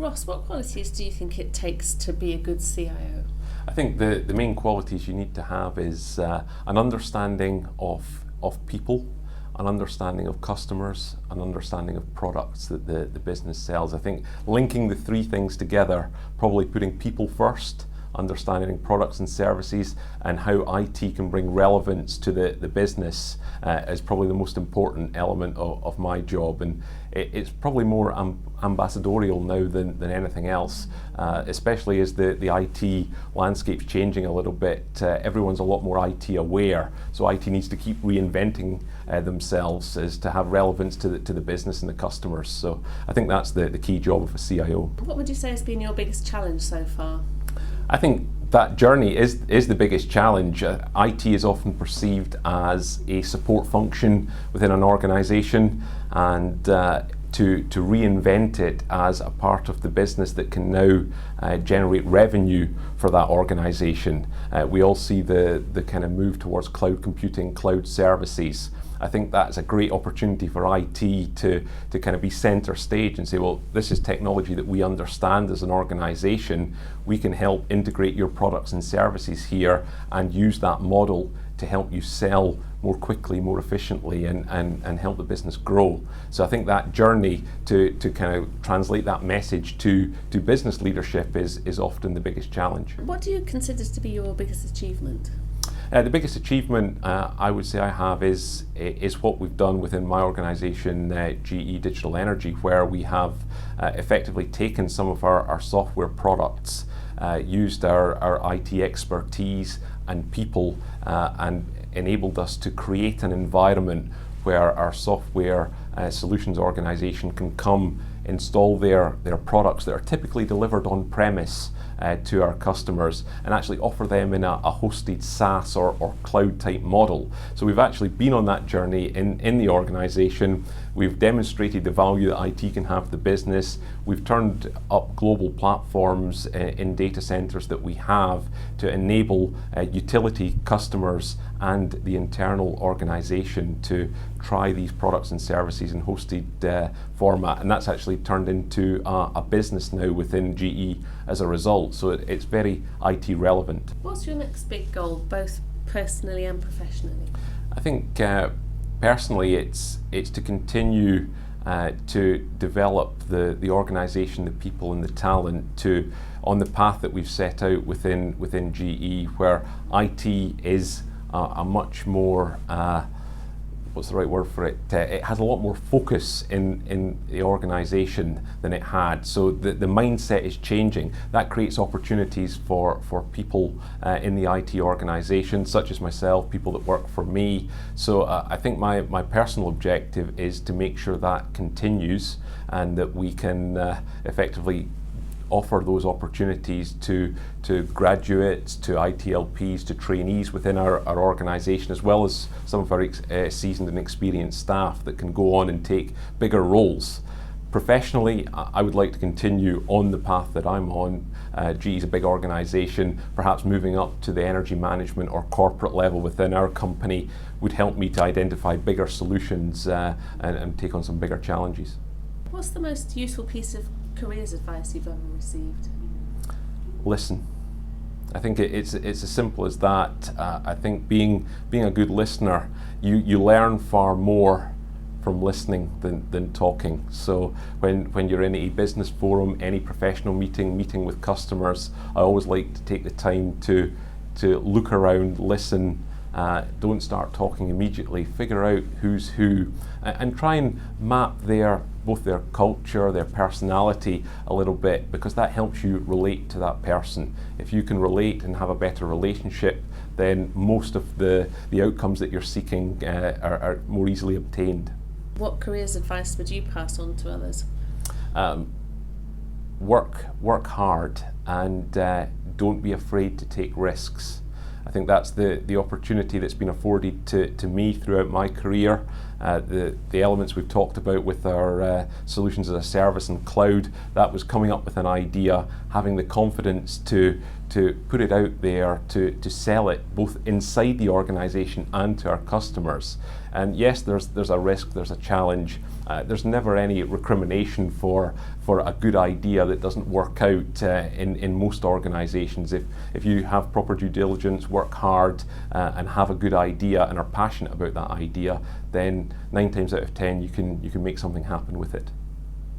Ross, what qualities do you think it takes to be a good CIO? I think the main qualities you need to have is an understanding of people, an understanding of customers, an understanding of products that the business sells. I think linking the three things together, probably putting people first, understanding products and services, and how IT can bring relevance to the business is probably the most important element of my job. And it's probably more ambassadorial now than anything else, especially as the IT landscape's changing a little bit. Everyone's a lot more IT aware, so IT needs to keep reinventing themselves as to have relevance to the business and the customers. So I think that's the key job of a CIO. What would you say has been your biggest challenge so far? I think that journey is the biggest challenge. IT is often perceived as a support function within an organisation, and to reinvent it as a part of the business that can now generate revenue for that organisation. We all see the kind of move towards cloud computing, cloud services. I think that's a great opportunity for IT to kind of be centre stage and say, well, this is technology that we understand as an organisation. We can help integrate your products and services here and use that model to help you sell more quickly, more efficiently, and help the business grow. So I think that journey to kind of translate that message to business leadership is often the biggest challenge. What do you consider to be your biggest achievement? The biggest achievement I would say I have is what we've done within my organisation, GE Digital Energy, where we have effectively taken some of our software products, used our IT expertise and people, and enabled us to create an environment where our software solutions organisation can come install their products that are typically delivered on premise to our customers and actually offer them in a hosted SaaS or cloud type model. So we've actually been on that journey in the organisation. We've demonstrated the value that IT can have for the business. We've turned up global platforms in data centres that we have to enable utility customers and the internal organisation to try these products and services in hosted format, and that's actually turned into a business now within GE as a result, so it's very IT relevant. What's your next big goal, both personally and professionally? I think personally it's to continue to develop the organisation, the people and the talent on the path that we've set out within GE, where IT is a much more what's the right word for it? It has a lot more focus in the organisation than it had. So the mindset is changing. That creates opportunities for people in the IT organisation, such as myself, people that work for me. So I think my personal objective is to make sure that continues and that we can effectively offer those opportunities to graduates, to ITLPs, to trainees within our organisation, as well as some of our seasoned and experienced staff that can go on and take bigger roles. Professionally, I would like to continue on the path that I'm on. GE is a big organisation. Perhaps moving up to the energy management or corporate level within our company would help me to identify bigger solutions and take on some bigger challenges. What's the most useful piece of careers advice you've ever received? Listen. I think it's as simple as that. I think being a good listener, you learn far more from listening than talking. So when you're in a business forum, any professional meeting with customers, I always like to take the time to look around, listen. Don't start talking immediately. Figure out who's who, and try and map both their culture, their personality a little bit, because that helps you relate to that person. If you can relate and have a better relationship, then most of the outcomes that you're seeking are more easily obtained. What careers advice would you pass on to others? Work hard and don't be afraid to take risks. I think that's the opportunity that's been afforded to me throughout my career. The elements we've talked about with our solutions as a service and cloud, that was coming up with an idea, having the confidence to put it out there, to sell it both inside the organisation and to our customers. And yes, there's a risk, there's a challenge. There's never any recrimination for a good idea that doesn't work out in most organisations. If you have proper due diligence, work hard, and have a good idea and are passionate about that idea, then 9 times out of 10 you can make something happen with it.